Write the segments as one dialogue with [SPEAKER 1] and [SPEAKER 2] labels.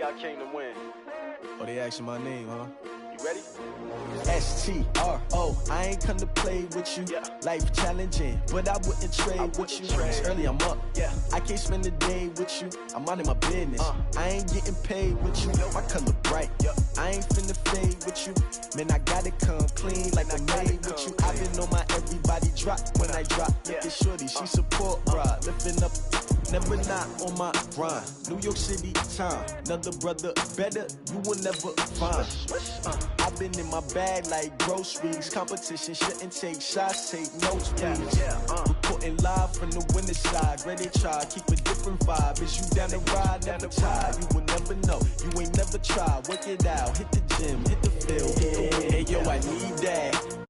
[SPEAKER 1] I came to win.
[SPEAKER 2] Oh, they asking my name, huh?
[SPEAKER 1] You ready?
[SPEAKER 2] S-T-R-O, I ain't come to play with you.
[SPEAKER 1] Yeah.
[SPEAKER 2] Life challenging, but I wouldn't trade with you. It's early, I'm up.
[SPEAKER 1] Yeah.
[SPEAKER 2] I can't spend the day with you. I'm minding my business. I ain't getting paid with you. My color bright. I ain't finna fade with you. Man, I gotta come clean like I'm made with you. I've been on my everybody drop when I drop. Look at shorty, she support ride. Lifting up, never not on my grind. New York City time. Another brother better, you will never find. I've been in my bag like groceries. Competition shouldn't take shots, take notes, please. Reporting live from the winning side. Ready to try, keep a different vibe. Is you down the ride, down the tide? You will never know, you ain't never tried. Work it out, hit the gym, hit the field, hit the win. Hey yo, I need that.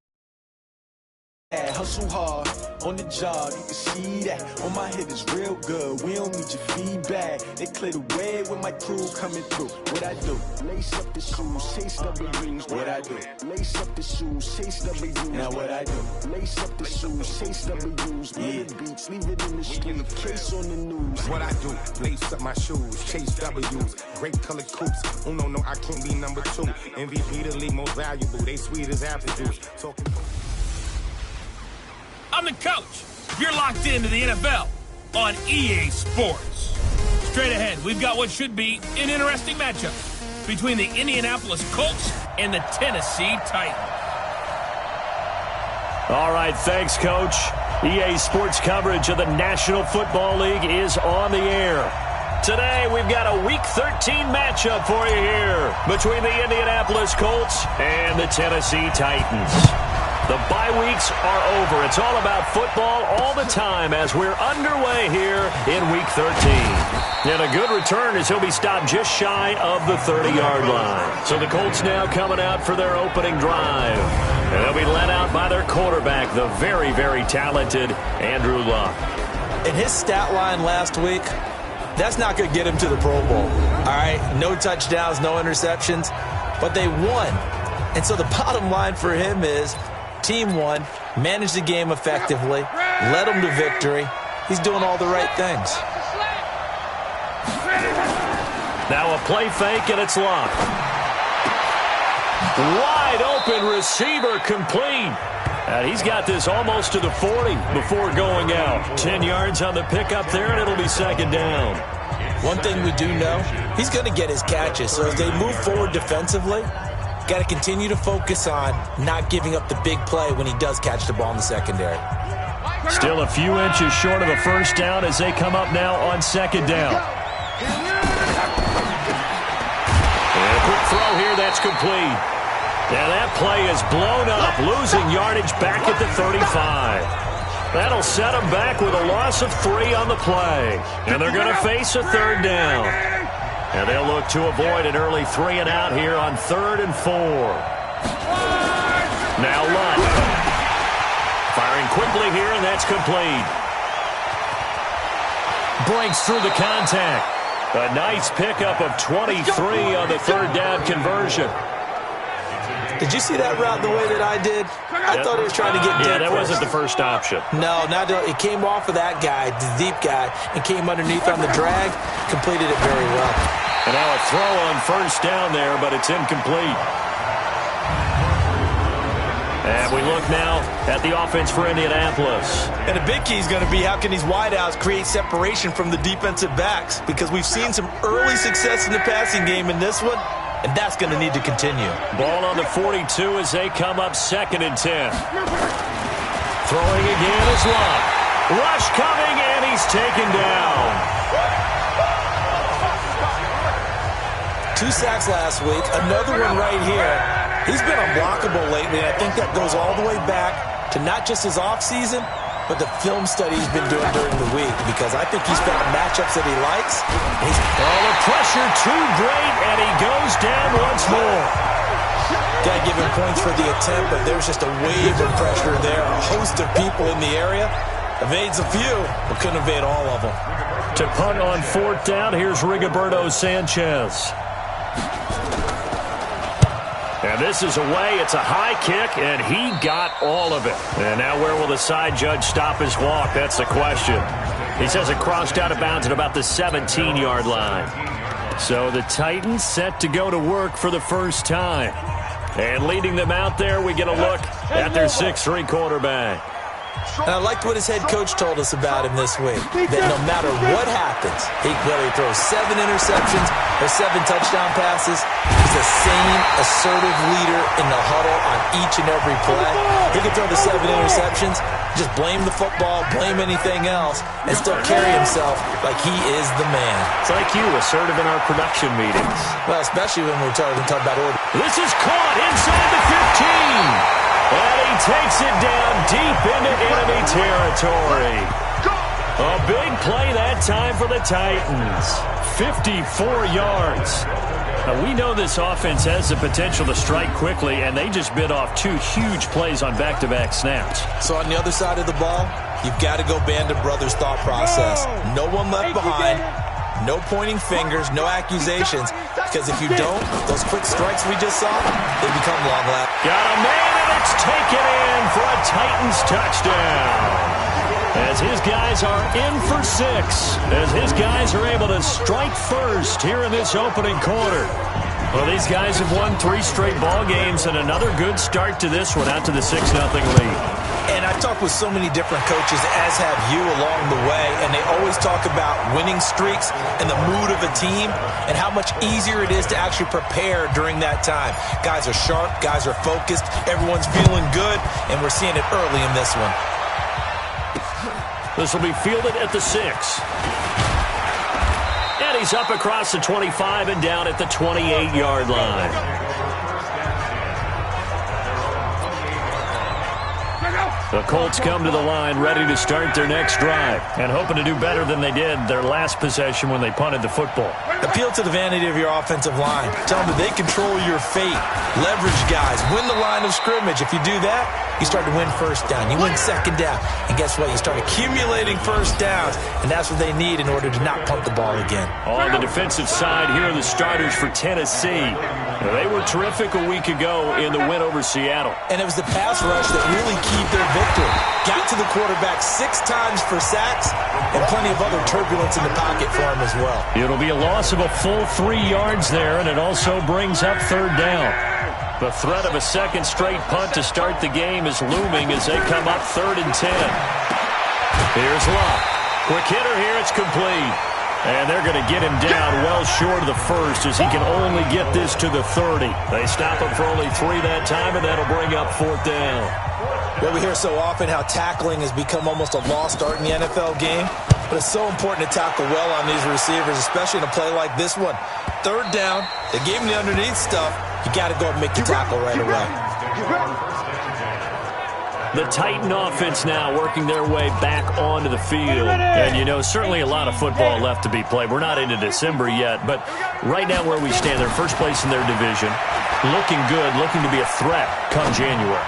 [SPEAKER 2] Hustle hard on the job, you can see that. On my head is real good, we don't need your feedback. They clear the way with my crew coming through. What I do? Lace up the shoes, chase W's. What I do? Lace up the shoes, chase W's. Now what I do? Lace up the shoes, chase W's. Yeah. Beats, leave it in the street, case on the news.
[SPEAKER 3] What I do? Lace up my shoes, chase W's. Great colored coops. Oh no, I can't be number 2. MVP the league most valuable. They sweet as apple juice. Talking.
[SPEAKER 4] I'm the coach. You're locked into the NFL on EA Sports. Straight ahead, we've got what should be an interesting matchup between the Indianapolis Colts and the Tennessee Titans.
[SPEAKER 5] All right, thanks, Coach. EA Sports coverage of the National Football League is on the air. Today, we've got a Week 13 matchup for you here between the Indianapolis Colts and the Tennessee Titans. The bye weeks are over. It's all about football all the time as we're underway here in Week 13. And a good return as he'll be stopped just shy of the 30-yard line. So the Colts now coming out for their opening drive. And they'll be led out by their quarterback, the very, very talented Andrew Luck.
[SPEAKER 6] In his stat line last week, that's not going to get him to the Pro Bowl. All right, no touchdowns, no interceptions, but they won. And so the bottom line for him is team won, managed the game effectively, led them to victory. He's doing all the right things.
[SPEAKER 5] Now a play fake, and it's Luck. Wide open receiver complete. And he's got this almost to the 40 before going out. 10 yards on the pickup there, and it'll be second down.
[SPEAKER 6] One thing we do know, he's going to get his catches. So as they move forward defensively, got to continue to focus on not giving up the big play when he does catch the ball in the secondary.
[SPEAKER 5] Still a few inches short of a first down as they come up now on second down. And a quick throw here, that's complete. Now that play is blown up, losing yardage back at the 35. That'll set them back with a loss of 3 on the play. And they're going to face a third down. And they'll look to avoid an early 3 and out here on 3rd and 4. Now Luck. Firing quickly here, and that's complete. Breaks through the contact. A nice pickup of 23 on the third down conversion.
[SPEAKER 6] Did you see that route the way that I did? I thought he was trying to get deep.
[SPEAKER 5] Yeah, that wasn't the first option.
[SPEAKER 6] No, it came off of that guy, the deep guy, and came underneath on the drag. Completed it very well.
[SPEAKER 5] And now a throw on first down there, but it's incomplete. And we look now at the offense for Indianapolis.
[SPEAKER 6] And the big key is going to be how can these wideouts create separation from the defensive backs? Because we've seen some early success in the passing game in this one, and that's going to need to continue.
[SPEAKER 5] Ball on the 42 as they come up 2nd and 10. Throwing again is Luck. Rush coming, and he's taken down.
[SPEAKER 6] 2 sacks last week, another one right here. He's been unblockable lately, and I think that goes all the way back to not just his offseason, but the film study he's been doing during the week, because I think he's found matchups that he likes.
[SPEAKER 5] The pressure too great, and he goes down once more.
[SPEAKER 6] Got to give him points for the attempt, but there's just a wave of pressure there. A host of people in the area. Evades a few, but couldn't evade all of them.
[SPEAKER 5] To punt on 4th down, here's Rigoberto Sanchez. And this is away. It's a high kick, and he got all of it. And now where will the side judge stop his walk? That's the question. He says it crossed out of bounds at about the 17-yard line. So the Titans set to go to work for the first time. And leading them out there, we get a look at their 6'3" quarterback.
[SPEAKER 6] And I liked what his head coach told us about him this week, that no matter what happens, whether he throws 7 interceptions or 7 touchdown passes, he's the same assertive leader in the huddle on each and every play. He can throw the 7 interceptions, just blame the football, blame anything else, and still carry himself like he is the man.
[SPEAKER 5] It's like you, assertive in our production meetings.
[SPEAKER 6] Well, especially when we're talking about order.
[SPEAKER 5] This is caught inside the 15. And he takes it down deep into enemy territory. A big play that time for the Titans. 54 yards. Now, we know this offense has the potential to strike quickly, and they just bit off 2 huge plays on back-to-back snaps.
[SPEAKER 6] So on the other side of the ball, you've got to go Band of Brothers thought process. No one left behind. No pointing fingers, no accusations, because if you don't, those quick strikes we just saw, they become long-lasting.
[SPEAKER 5] Got a man, and it's taken in for a Titans touchdown. As his guys are in for 6, as his guys are able to strike first here in this opening quarter. Well, these guys have won 3 straight ball games, and another good start to this one, out to the 6-0 lead.
[SPEAKER 6] And I've talked with so many different coaches, as have you, along the way, and they always talk about winning streaks and the mood of a team and how much easier it is to actually prepare during that time. Guys are sharp, guys are focused, everyone's feeling good, and we're seeing it early in this one.
[SPEAKER 5] This will be fielded at the 6. And he's up across the 25 and down at the 28-yard line. The Colts come to the line ready to start their next drive and hoping to do better than they did their last possession when they punted the football.
[SPEAKER 6] Appeal to the vanity of your offensive line. Tell them that they control your fate. Leverage guys. Win the line of scrimmage. If you do that, you start to win first down. You win second down. And guess what? You start accumulating first downs. And that's what they need in order to not punt the ball again.
[SPEAKER 5] On the defensive side, here are the starters for Tennessee. They were terrific a week ago in the win over Seattle.
[SPEAKER 6] And it was the pass rush that really keyed their victory. Got to the quarterback 6 times for sacks and plenty of other turbulence in the pocket for him as well.
[SPEAKER 5] It'll be a loss of a full 3 yards there, and it also brings up 3rd down. The threat of a second straight punt to start the game is looming as they come up 3rd and 10. Here's Locke. Quick hitter here. It's complete. And they're going to get him down well short of the first as he can only get this to the 30. They stop him for only 3 that time, and that'll bring up 4th down.
[SPEAKER 6] Well, we hear so often how tackling has become almost a lost art in the NFL game. But it's so important to tackle well on these receivers, especially in a play like this one. 3rd down, they gave him the underneath stuff. You got to go and make the tackle right away.
[SPEAKER 5] The Titan offense now working their way back onto the field. And, you know, certainly a lot of football left to be played. We're not into December yet, but right now where we stand, they're first place in their division. Looking good, looking to be a threat come January.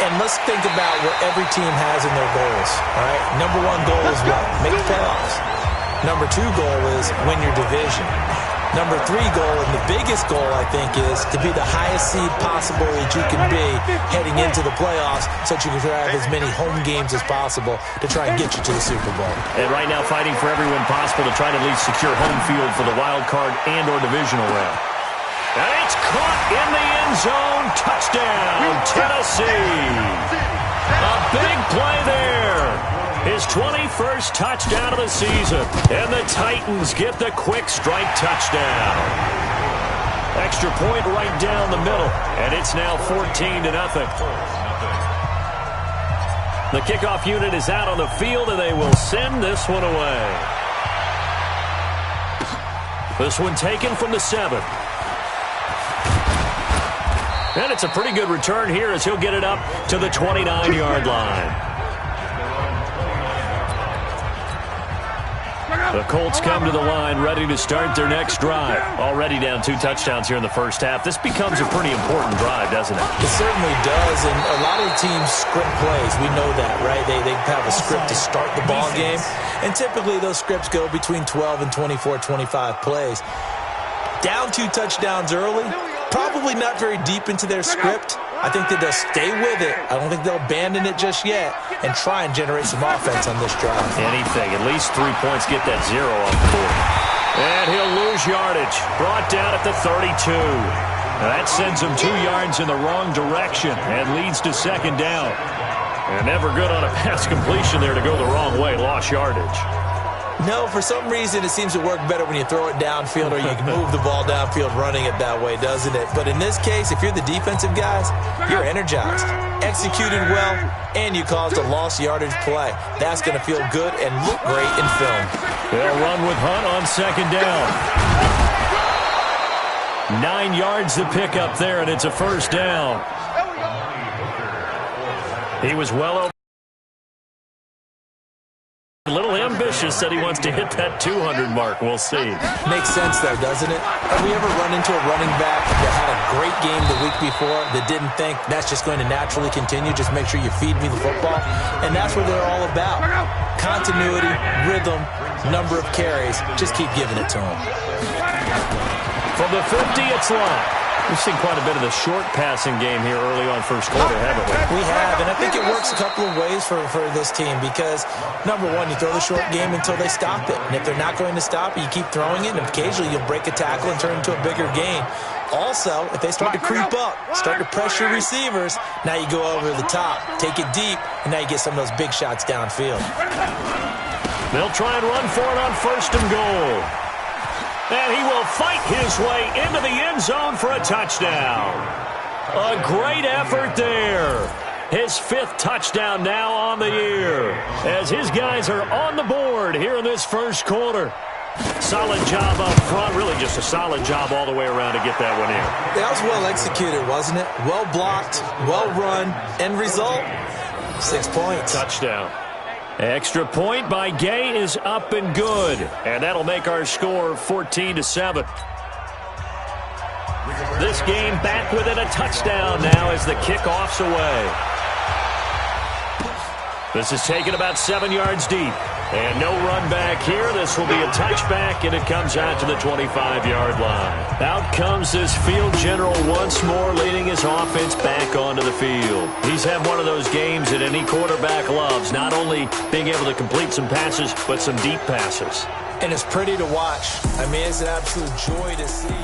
[SPEAKER 6] And let's think about what every team has in their goals, all right? Number 1 goal is what? Make the playoffs. Number 2 goal is win your division. Number 3 goal, and the biggest goal, I think, is to be the highest seed possible that you can be heading into the playoffs so that you can have as many home games as possible to try and get you to the Super Bowl.
[SPEAKER 5] And right now fighting for every win possible to try to at least secure home field for the wild card and or divisional round. And it's caught in the end zone. Touchdown, Tennessee. A big play there. His 21st touchdown of the season. And the Titans get the quick strike touchdown. Extra point right down the middle. And it's now 14-0. The kickoff unit is out on the field, and they will send this one away. This one taken from the 7. And it's a pretty good return here as he'll get it up to the 29-yard line. The Colts come to the line ready to start their next drive. Already down 2 touchdowns here in the first half. This becomes a pretty important drive, doesn't it?
[SPEAKER 6] It certainly does, and a lot of the teams script plays. We know that, right? They have a script to start the ball game, and typically those scripts go between 12 and 24, 25 plays. Down 2 touchdowns early, probably not very deep into their script. I think that they'll stay with it. I don't think they'll abandon it just yet and try and generate some offense on this drive.
[SPEAKER 5] Anything. At least 3 points. Get that 0 off the board. And he'll lose yardage. Brought down at the 32. That sends him 2 yards in the wrong direction and leads to second down. And never good on a pass completion there to go the wrong way. Lost yardage.
[SPEAKER 6] No, for some reason it seems to work better when you throw it downfield or you can move the ball downfield running it that way, doesn't it? But in this case, if you're the defensive guys, you're energized, executed well, and you caused a lost yardage play. That's going to feel good and look great in film.
[SPEAKER 5] They'll run with Hunt on second down. 9 yards to pick up there, and it's a first down. He was well over. A little ambitious, said he wants to hit that 200 mark. We'll see.
[SPEAKER 6] Makes sense, though, doesn't it? Have we ever run into a running back that had a great game the week before that didn't think that's just going to naturally continue? Just make sure you feed me the football. And that's what they're all about. Continuity, rhythm, number of carries. Just keep giving it to them.
[SPEAKER 5] From the 50, it's Lott. We've seen quite a bit of the short passing game here early on first quarter, haven't we?
[SPEAKER 6] We have, and I think it works a couple of ways for this team because, number one, you throw the short game until they stop it. And if they're not going to stop it, you keep throwing it, and occasionally you'll break a tackle and turn it into a bigger gain. Also, if they start to creep up, start to pressure receivers, now you go over the top, take it deep, and now you get some of those big shots downfield.
[SPEAKER 5] They'll try and run for it on first and goal. And he will fight his way into the end zone for a touchdown. A great effort there. His 5th touchdown now on the year as his guys are on the board here in this first quarter. Solid job up front. Really just a solid job all the way around to get that one in.
[SPEAKER 6] That was well executed, wasn't it? Well blocked, well run. End result, 6 points.
[SPEAKER 5] Touchdown. Extra point by Gay is up and good. And that'll make our score 14-7. This game back within a touchdown now as the kickoff's away. This is taken about 7 yards deep. And no run back here. This will be a touchback, and it comes out to the 25-yard line. Out comes this field general once more, leading his offense back onto the field. He's had one of those games that any quarterback loves, not only being able to complete some passes, but some deep passes.
[SPEAKER 6] And it's pretty to watch. I mean, it's an absolute joy to see.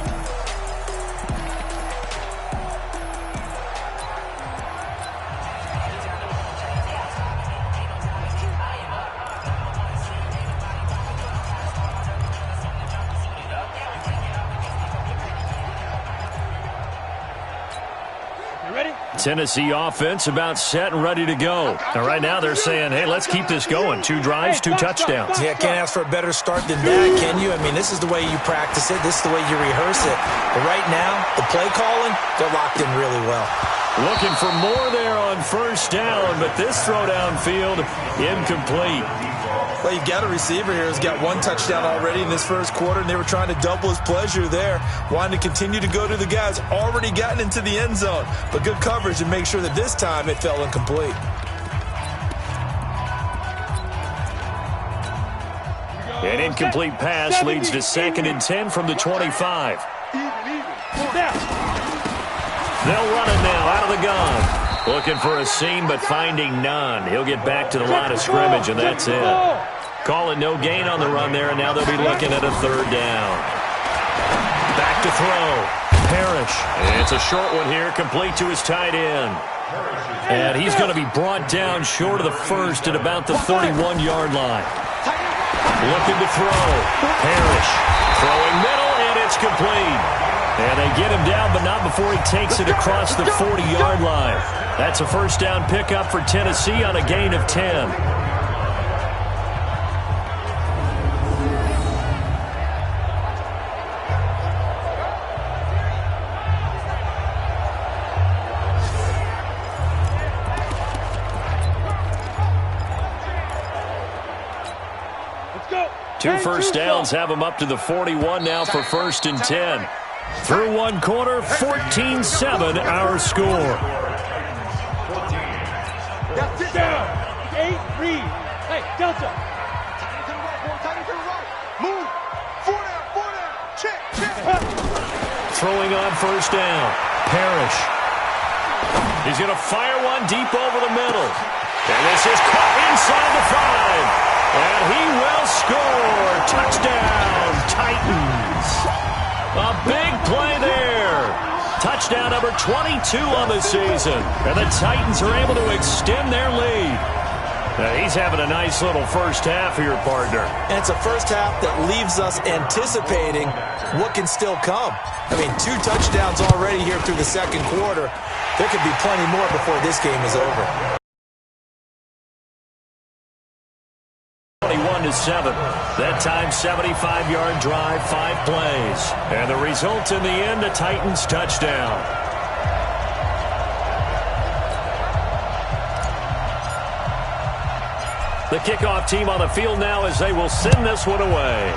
[SPEAKER 5] Tennessee offense about set and ready to go. And right now they're saying, hey, let's keep this going. 2 drives, 2 touchdowns.
[SPEAKER 6] Yeah, can't ask for a better start than that, can you? I mean, this is the way you practice it. This is the way you rehearse it. But right now, the play calling, they're locked in really well.
[SPEAKER 5] Looking for more there on first down, but this throw downfield incomplete.
[SPEAKER 6] Well, you've got a receiver here who's got 1 touchdown already in this first quarter, and they were trying to double his pleasure there, wanting to continue to go to the guys already gotten into the end zone. But good coverage to make sure that this time it fell incomplete.
[SPEAKER 5] An incomplete pass leads to 2nd and 10 from the 25. They'll run it now out of the gun. Looking for a seam, but finding none. He'll get back to the line of scrimmage, and that's it. Calling no gain on the run there, and now they'll be looking at a 3rd down. Back to throw. Parrish. And it's a short one here, complete to his tight end. And he's going to be brought down short of the first at about the 31-yard line. Looking to throw. Parrish. Throwing middle, and it's complete. And they get him down, but not before he takes it across the 40-yard line. That's a first down pickup for Tennessee on a gain of 10.
[SPEAKER 1] Let's go.
[SPEAKER 5] 2 first downs have him up to the 41 now for 1st and 10. Through 1 quarter, 14-7 our score.
[SPEAKER 1] Down. 8, read. Hey, Delta.
[SPEAKER 3] Move. 4 down. Check.
[SPEAKER 5] Throwing on first down. Parrish. He's going to fire one deep over the middle. And this is caught inside the 5. And he will score. Touchdown, Titans. A big play there. Touchdown number 22 on the season. And the Titans are able to extend their lead. Now, he's having a nice little first half here, partner.
[SPEAKER 6] And it's a first half that leaves us anticipating what can still come. I mean, 2 touchdowns already here through the second quarter. There could be plenty more before this game is over.
[SPEAKER 5] 21-7. That time, 75-yard drive, 5 plays. And the result in the end, a Titans touchdown. The kickoff team on the field now as they will send this one away.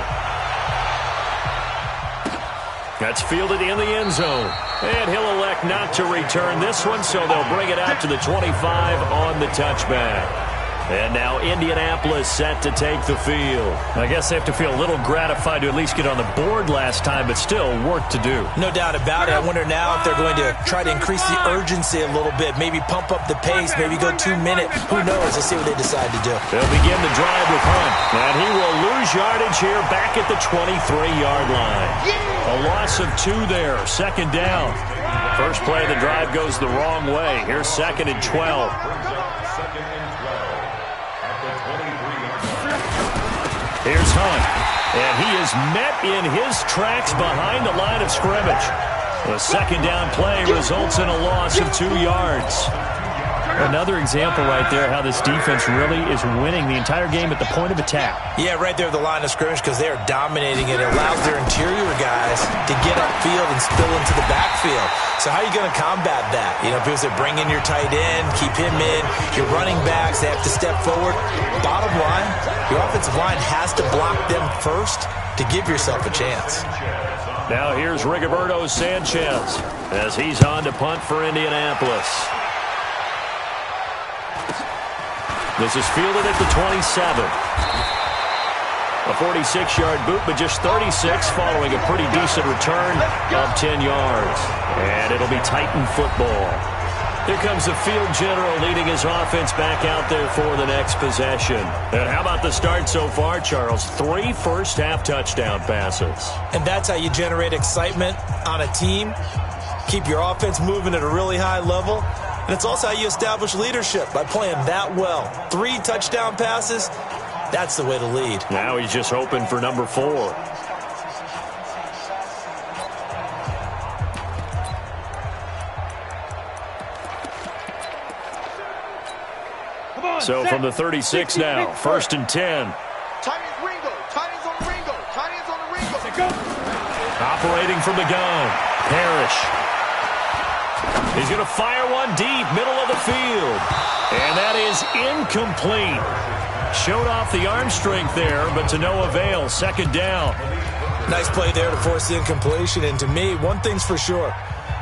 [SPEAKER 5] That's fielded in the end zone. And he'll elect not to return this one, so they'll bring it out to the 25 on the touchback. And now Indianapolis set to take the field. I guess they have to feel a little gratified to at least get on the board last time, but still work to do.
[SPEAKER 6] No doubt about it. I wonder now if they're going to try to increase the urgency a little bit, maybe pump up the pace, maybe go 2-minute. Who knows? Let's see what they decide to do.
[SPEAKER 5] They'll begin the drive with Hunt. And he will lose yardage here back at the 23-yard line. A loss of 2 there, second down. First play of the drive goes the wrong way. Here's 2nd and 12. Here's Hunt, and he is met in his tracks behind the line of scrimmage. The second down play results in a loss of 2 yards. Another example right there how this defense really is winning the entire game at the point of attack.
[SPEAKER 6] Yeah, right there at the line of scrimmage because they are dominating it. It allows their interior guys to get upfield and spill into the backfield. So how are you going to combat that? You know, because they bring in your tight end, keep him in. Your running backs, they have to step forward. Bottom line, your offensive line has to block them first to give yourself a chance.
[SPEAKER 5] Now here's Rigoberto Sanchez as he's on to punt for Indianapolis. This is fielded at the 27. A 46-yard boot, but just 36 following a pretty decent return of 10 yards. And it'll be Titan football. Here comes the field general leading his offense back out there for the next possession. And how about the start so far, Charles? 3 first-half touchdown passes.
[SPEAKER 6] And that's how you generate excitement on a team. Keep your offense moving at a really high level. And it's also how you establish leadership, by playing that well. 3 touchdown passes, that's the way to lead.
[SPEAKER 5] Now he's just hoping for number 4. So from the 36 now, 1st and 10.
[SPEAKER 7] Titans Ringo, Titans on Ringo, Titans on the Ringo.
[SPEAKER 5] Operating from the gun, Parrish. He's going to fire one deep, middle of the field. And that is incomplete. Showed off the arm strength there, but to no avail. 2nd down.
[SPEAKER 6] Nice play there to force the incompletion. And to me, one thing's for sure.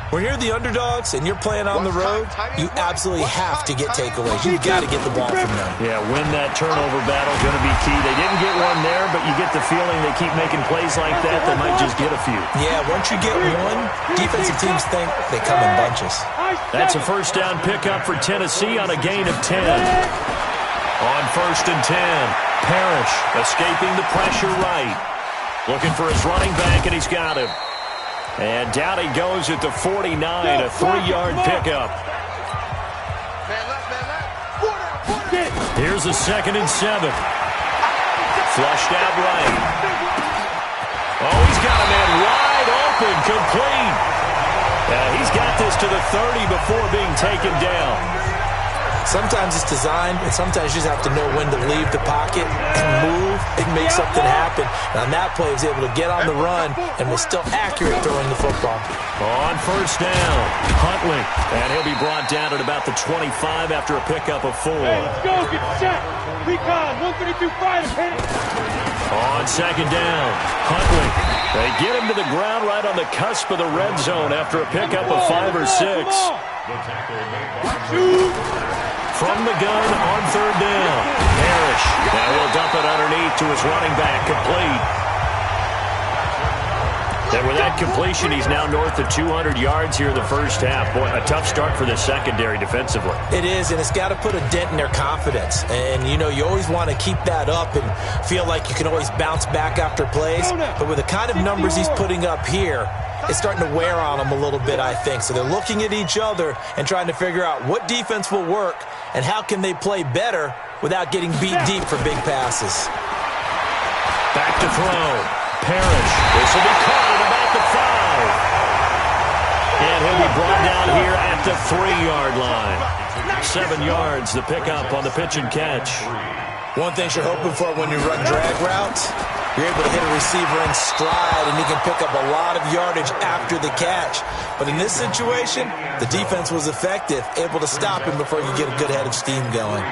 [SPEAKER 6] When you're the underdogs and you're playing on the road, you absolutely have to get takeaways. You've got to get the ball from them.
[SPEAKER 5] Yeah, win that turnover battle, going to be key. They didn't get one there, but you get the feeling they keep making plays like that, they might just get a few.
[SPEAKER 6] Yeah, once you get one, defensive teams think they come in bunches.
[SPEAKER 5] That's a first down pickup for Tennessee on a gain of 10. On 1st and 10, Parrish escaping the pressure right. Looking for his running back, and he's got him. And down he goes at the 49, a 3-yard pickup. Here's a 2nd and 7. Flushed out right. Oh, he's got a man wide open, complete. He's got this to the 30 before being taken down.
[SPEAKER 6] Sometimes it's designed, and sometimes you just have to know when to leave the pocket and move and make something happen. And on that play, he was able to get on the run and was still accurate throwing the football.
[SPEAKER 5] On 1st down, Huntley. And he'll be brought down at about the 25 after a pickup of 4.
[SPEAKER 1] Hey, let's go. Get set. Recon, 152 fighter. Hit it.
[SPEAKER 5] On 2nd down, Huntley. They get him to the ground right on the cusp of the red zone after a pickup of 5 or 6. From the gun on 3rd down, Parrish. Now he'll dump it underneath to his running back, complete. And with that completion, he's now north of 200 yards here in the first half. Boy, a tough start for the secondary defensively.
[SPEAKER 6] It is, and it's got to put a dent in their confidence. And, you know, you always want to keep that up and feel like you can always bounce back after plays. But with the kind of numbers he's putting up here, it's starting to wear on them a little bit, I think. So they're looking at each other and trying to figure out what defense will work and how can they play better without getting beat deep for big passes.
[SPEAKER 5] Back to throw. Parrish. This will be caught at about the 5. And he'll be brought down here at the 3-yard line. 7 yards, the pickup on the pitch and catch.
[SPEAKER 6] One thing you're hoping for when you run drag routes, you're able to hit a receiver in stride, and he can pick up a lot of yardage after the catch. But in this situation, the defense was effective, able to stop him before you get a good head of steam going.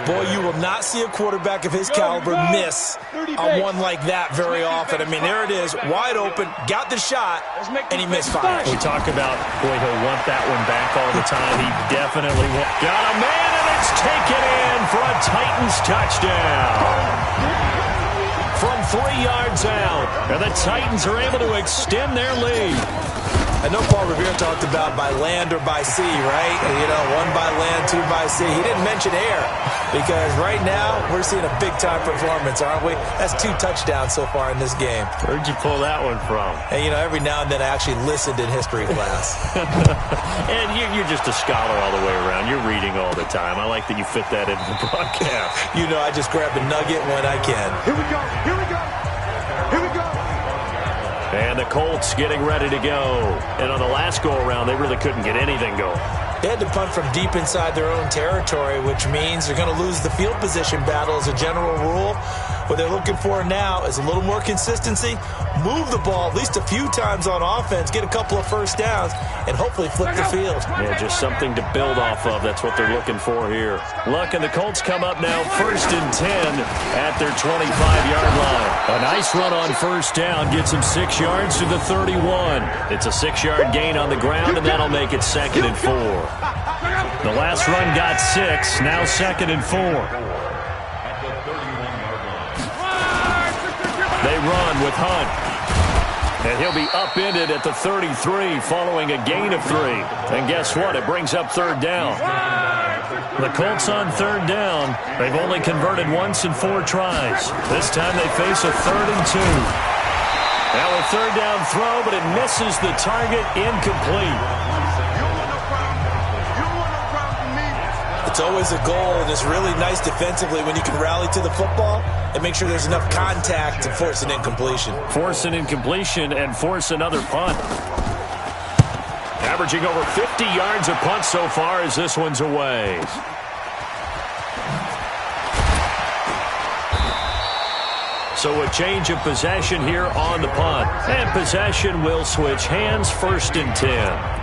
[SPEAKER 6] Boy, you will not see a quarterback of his caliber miss on one like that very often. I mean, there it is, wide open, got the shot, and he misfired.
[SPEAKER 5] We talk about, boy, he'll want that one back all the time. He definitely will. Got a man, and it's taken in for a Titans touchdown. From 3 yards out, and the Titans are able to extend their lead.
[SPEAKER 6] I know Paul Revere talked about by land or by sea, right? You know, 1 by land, 2 by sea. He didn't mention air because right now we're seeing a big-time performance, aren't we? That's 2 touchdowns so far in this game.
[SPEAKER 5] Where'd you pull that one from?
[SPEAKER 6] And, you know, every now and then I actually listened in history class.
[SPEAKER 5] And you're just a scholar all the way around. You're reading all the time. I like that you fit that into the broadcast.
[SPEAKER 6] You know, I just grab a nugget when I can.
[SPEAKER 7] Here we go. Here we go. Here we go.
[SPEAKER 5] And the Colts getting ready to go. And on the last go-around, they really couldn't get anything going.
[SPEAKER 6] They had to punt from deep inside their own territory, which means they're going to lose the field position battle as a general rule. What they're looking for now is a little more consistency, move the ball at least a few times on offense, get a couple of first downs, and hopefully flip the field.
[SPEAKER 5] Yeah, just something to build off of. That's what they're looking for here. Look, and the Colts come up now 1st and 10 at their 25-yard line. A nice run on first down gets them 6 yards to the 31. It's a 6-yard gain on the ground, and that'll make it 2nd and 4. The last run got 6, now 2nd and 4. They run with Hunt. And he'll be upended at the 33 following a gain of 3. And guess what? It brings up 3rd down. The Colts on 3rd down. They've only converted once in 4 tries. This time they face a 3rd and 2. Now a 3rd down throw, but it misses the target, incomplete.
[SPEAKER 6] It's always a goal, and it's really nice defensively when you can rally to the football and make sure there's enough contact to force an incompletion.
[SPEAKER 5] Force an incompletion and force another punt. Averaging over 50 yards a punt so far as this one's away. So a change of possession here on the punt. And possession will switch hands, 1st and 10.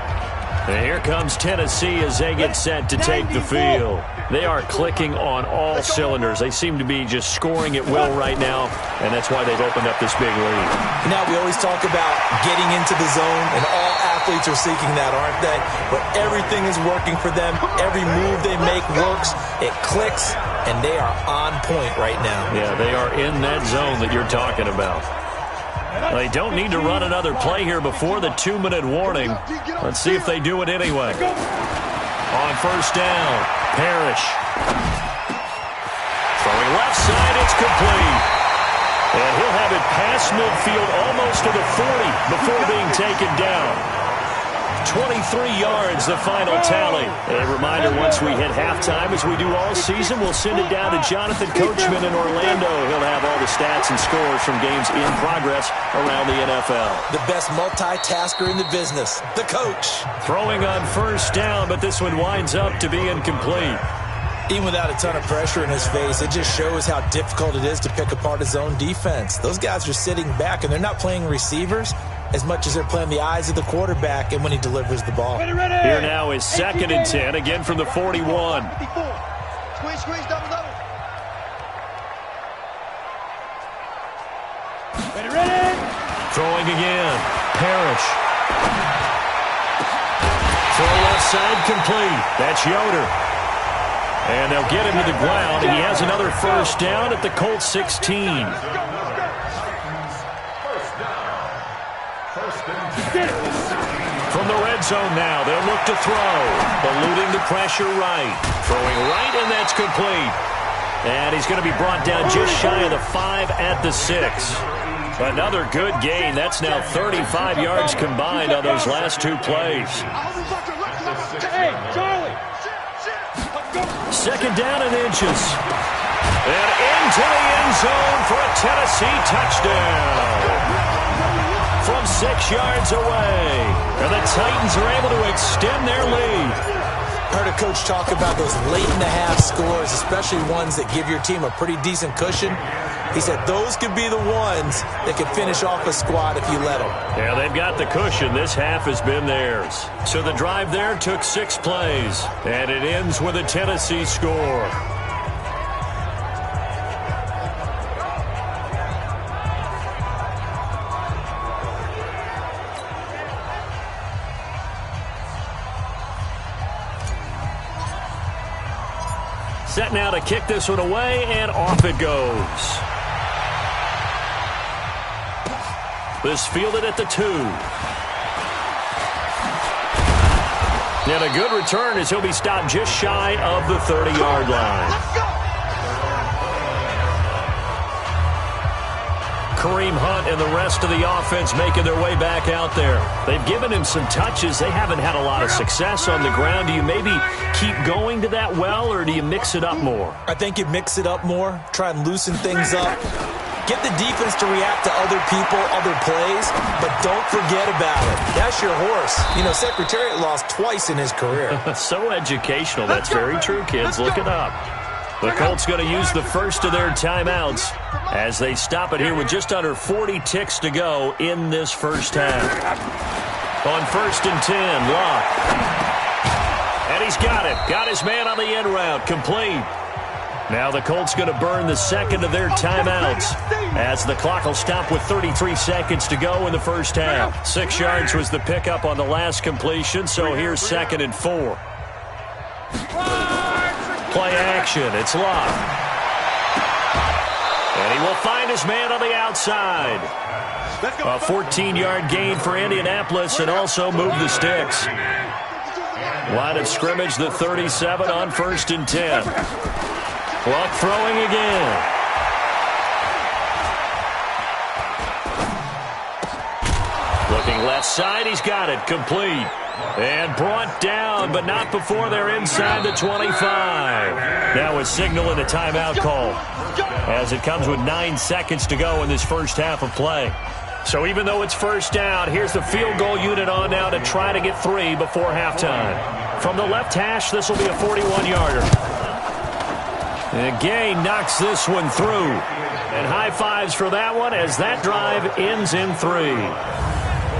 [SPEAKER 5] And here comes Tennessee as they get set to take the field. They are clicking on all cylinders. They seem to be just scoring at will right now, and that's why they've opened up this big lead.
[SPEAKER 6] Now, we always talk about getting into the zone, and all athletes are seeking that, aren't they? But everything is working for them. Every move they make works. It clicks, and they are on point right now.
[SPEAKER 5] Yeah, they are in that zone that you're talking about. They don't need to run another play here before the 2-minute warning. Let's see if they do it anyway. On first down, Parrish. Throwing left side, it's complete. And he'll have it past midfield almost to the 40 before being taken down. 23 yards, the final tally. A reminder, once we hit halftime, as we do all season, we'll send it down to Jonathan Coachman in Orlando. He'll have all the stats and scores from games in progress around the NFL.
[SPEAKER 6] The best multitasker in the business, the coach.
[SPEAKER 5] Throwing on first down, but this one winds up to be incomplete.
[SPEAKER 6] Even without a ton of pressure in his face, it just shows how difficult it is to pick apart his own defense. Those guys are sitting back, and they're not playing receivers as much as they're playing the eyes of the quarterback and when he delivers the ball.
[SPEAKER 5] Here now is 2nd and 10, again from the 41.
[SPEAKER 7] Squeeze, double.
[SPEAKER 1] Ready.
[SPEAKER 5] Throwing again. Parrish. Throw left side complete. That's Yoder. And they'll get him to the ground. He has another first down at the Colts 16. From the red zone now, they'll look to throw. Eluding the pressure right. Throwing right, and that's complete. And he's going to be brought down just shy of the 5 at the 6. Another good gain. That's now 35 yards combined on those last 2 plays.
[SPEAKER 1] Hey, Charlie!
[SPEAKER 5] Second down and inches. And into the end zone for a Tennessee touchdown. From 6 yards away. And the Titans are able to extend their lead.
[SPEAKER 6] I heard a coach talk about those late-in-the-half scores, especially ones that give your team a pretty decent cushion. He said those could be the ones that could finish off a squad if you let them.
[SPEAKER 5] Yeah, they've got the cushion. This half has been theirs. So the drive there took 6 plays, and it ends with a Tennessee score. Set now to kick this one away, and off it goes. This fielded at the 2. And a good return as he'll be stopped just shy of the 30-yard line. Kareem Hunt and the rest of the offense making their way back out there. They've given him some touches. They haven't had a lot of success on the ground. Do you maybe keep going to that well, or do you mix it up more?
[SPEAKER 6] I think you mix it up more, try and loosen things up. Get the defense to react to other people, other plays, but don't forget about it. That's your horse. You know, Secretariat lost twice in his career.
[SPEAKER 5] So educational. That's very true, kids. Look it up. The Colts going to use the first of their timeouts as they stop it here with just under 40 ticks to go in this first half. On 1st and 10, Locke. And he's got it. Got his man on the end route. Complete. Now the Colts going to burn the second of their timeouts as the clock will stop with 33 seconds to go in the first half. 6 yards was the pickup on the last completion, so here's 2nd and 4. Play action. It's Locke. And he will find his man on the outside. A 14-yard gain for Indianapolis and also move the sticks. Line of scrimmage, the 37 on 1st and 10. Clock throwing again. Looking left side, he's got it. Complete. And brought down, but not before they're inside the 25. Now a signal and a timeout call as it comes with 9 seconds to go in this first half of play. So even though it's first down, here's the field goal unit on now to try to get 3 before halftime. From the left hash, this will be a 41-yarder. And Gay knocks this one through. And high fives for that one as that drive ends in 3.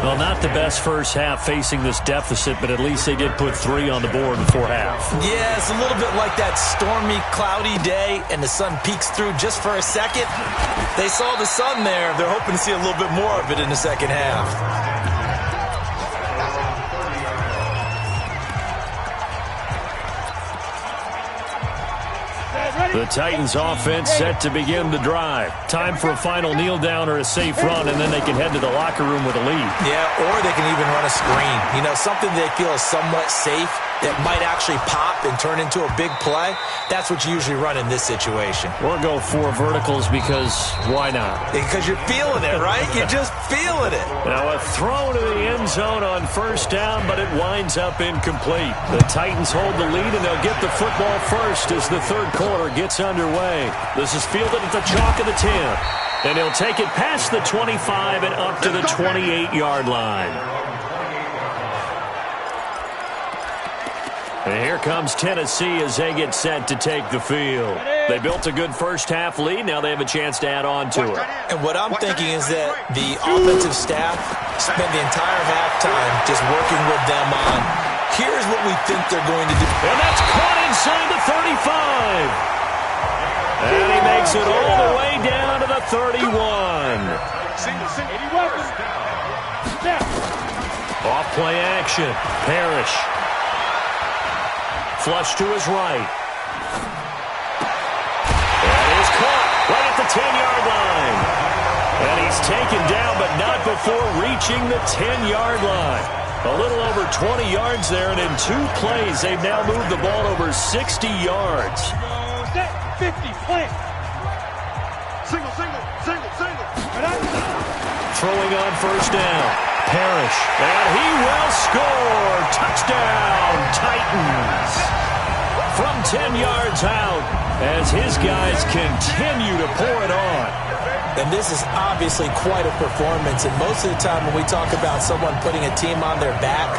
[SPEAKER 5] Well, not the best first half facing this deficit, but at least they did put 3 on the board before half.
[SPEAKER 6] Yeah, it's a little bit like that stormy, cloudy day, and the sun peeks through just for a second. They saw the sun there. They're hoping to see a little bit more of it in the second half.
[SPEAKER 5] The Titans offense set to begin the drive. Time for a final kneel down or a safe run, and then they can head to the locker room with a lead.
[SPEAKER 6] Yeah, or they can even run a screen. You know, something they feel is somewhat safe that might actually pop and turn into a big play. That's what you usually run in this situation.
[SPEAKER 5] Or go 4 verticals because why not?
[SPEAKER 6] Because you're feeling it, right? You're just feeling it.
[SPEAKER 5] Now a throw to the end zone on first down, but it winds up incomplete. The Titans hold the lead, and they'll get the football first as the third quarter gets underway. This is fielded at the chalk of the 10. And he'll take it past the 25 and up to the 28-yard line. And here comes Tennessee as they get set to take the field. They built a good first half lead. Now they have a chance to add on to it.
[SPEAKER 6] And what I'm thinking is that the offensive staff spent the entire halftime just working with them on, here's what we think they're going to do.
[SPEAKER 5] And that's caught inside the 35. And he makes it all the way down to the 31. Off play action. Parrish. Flush to his right. And he's caught right at the 10-yard line. And he's taken down, but not before reaching the 10-yard line. A little over 20 yards there, and in 2 plays, they've now moved the ball over 60 yards.
[SPEAKER 1] Set 50, plant.
[SPEAKER 7] Single, single, single, single.
[SPEAKER 5] Throwing on first down. Parrish, and he will score. Touchdown, Titans. From 10 yards out, as his guys continue to pour it on.
[SPEAKER 6] And this is obviously quite a performance. And most of the time when we talk about someone putting a team on their back,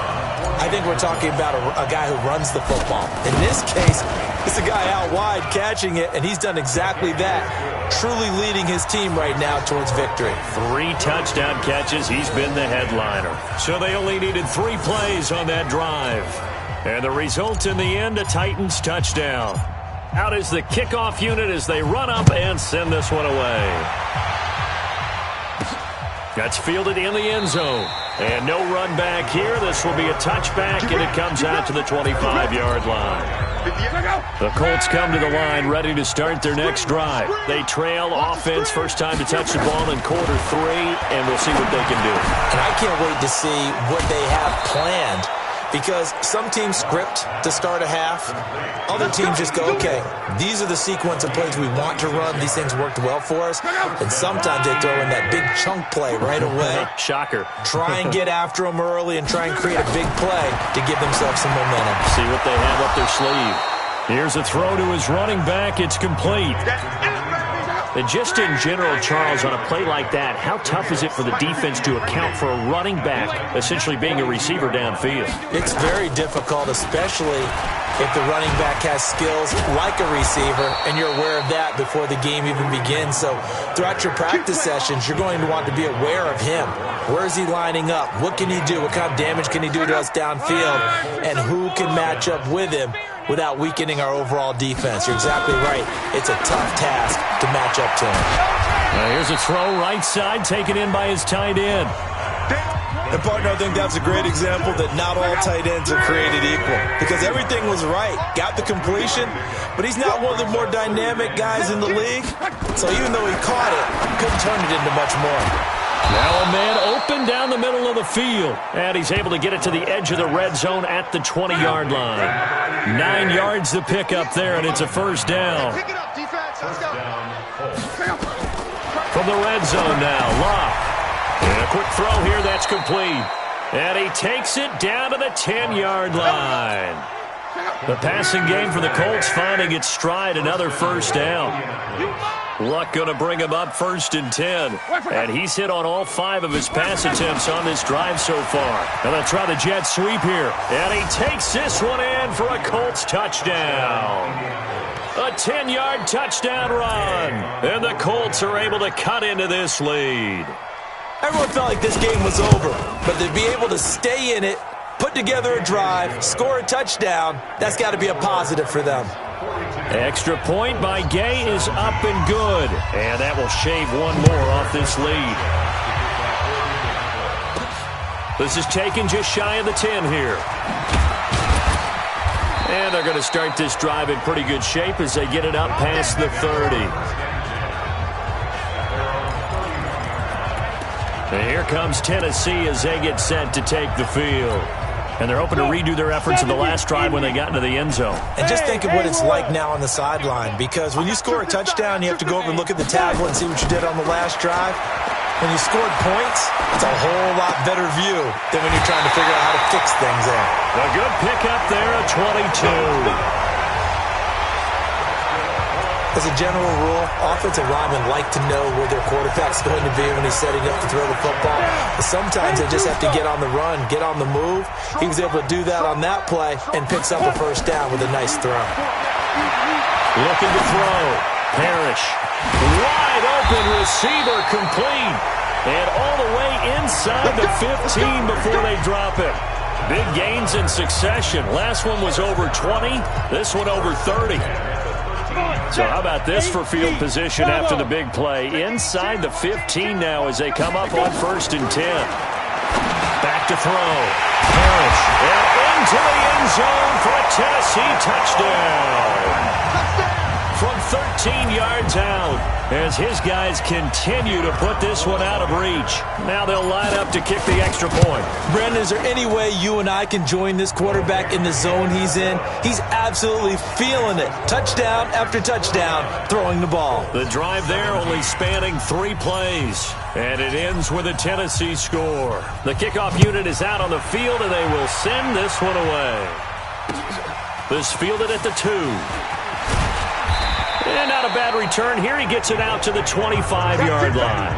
[SPEAKER 6] I think we're talking about a guy who runs the football. In this case, it's a guy out wide catching it, and he's done exactly that, truly leading his team right now towards victory.
[SPEAKER 5] 3 touchdown catches. He's been the headliner. So they only needed 3 plays on that drive. And the result in the end, a Titans touchdown. Out is the kickoff unit as they run up and send this one away. That's fielded in the end zone. And no run back here. This will be a touchback, and it comes out to the 25-yard line. The Colts come to the line ready to start their next drive. They trail offense, first time to touch the ball in quarter 3, and we'll see what they can do.
[SPEAKER 6] And I can't wait to see what they have planned, because some teams script to start a half. Other teams just go, okay, these are the sequence of plays we want to run. These things worked well for us. And sometimes they throw in that big chunk play right away.
[SPEAKER 5] Shocker.
[SPEAKER 6] Try and get after them early and try and create a big play to give themselves some momentum.
[SPEAKER 5] See what they have up their sleeve. Here's a throw to his running back. It's complete. And just in general, Charles, on a play like that, how tough is it for the defense to account for a running back essentially being a receiver downfield?
[SPEAKER 6] It's very difficult, especially if the running back has skills like a receiver, and you're aware of that before the game even begins. So throughout your practice sessions, you're going to want to be aware of him. Where is he lining up? What can he do? What kind of damage can he do to us downfield? And who can match up with him without weakening our overall defense? You're exactly right. It's a tough task to match up to him.
[SPEAKER 5] Here's a throw right side, taken in by his tight end.
[SPEAKER 6] And, partner, I think that's a great example that not all tight ends are created equal, because everything was right. Got the completion, but he's not one of the more dynamic guys in the league. So even though he caught it, couldn't turn it into much more.
[SPEAKER 5] Now a man open down the middle of the field, and he's able to get it to the edge of the red zone at the 20-yard line. 9 yards to pick up there, and it's a first down.
[SPEAKER 7] Pick it up, defense. Let's go.
[SPEAKER 5] From the red zone now, Locke. And a quick throw here, that's complete. And he takes it down to the 10-yard line. The passing game for the Colts finding its stride, another first down. Luck going to bring him up 1st and 10. And he's hit on all 5 of his pass attempts on this drive so far. And they'll try the jet sweep here. And he takes this one in for a Colts touchdown. A 10-yard touchdown run. And the Colts are able to cut into this lead.
[SPEAKER 6] Everyone felt like this game was over, but to be able to stay in it, put together a drive, score a touchdown, that's got to be a positive for them.
[SPEAKER 5] Extra point by Gay is up and good. And that will shave one more off this lead. This is taken just shy of the 10 here. And they're going to start this drive in pretty good shape as they get it up past the 30. And here comes Tennessee as they get set to take the field. And they're hoping to redo their efforts in the last drive when they got into the end zone.
[SPEAKER 6] And just think of what it's like now on the sideline, because when you score a touchdown, you have to go over and look at the tablet and see what you did on the last drive. When you scored points, it's a whole lot better view than when you're trying to figure out how to fix things there.
[SPEAKER 5] A good pickup there, a 22.
[SPEAKER 6] As a general rule, offensive linemen like to know where their quarterback's going to be when he's setting up to throw the football. But sometimes they just have to get on the run, get on the move. He was able to do that on that play and picks up a first down with a nice throw.
[SPEAKER 5] Looking to throw. Parrish. Wide open receiver complete. And all the way inside the 15 before they drop it. Big gains in succession. Last one was over 20. This one over 30. So how about this for field position after the big play? Inside the 15 now as they come up on 1st and 10. Back to throw. Parrish. And into the end zone for a Tennessee touchdown. From 13 yards out as his guys continue to put this one out of reach. Now they'll line up to kick the extra point.
[SPEAKER 6] Brandon, is there any way you and I can join this quarterback in the zone he's in? He's absolutely feeling it. Touchdown after touchdown, throwing the ball.
[SPEAKER 5] The drive there only spanning 3 plays. And it ends with a Tennessee score. The kickoff unit is out on the field, and they will send this one away. This fielded at the 2. And not a bad return here. He gets it out to the 25-yard line.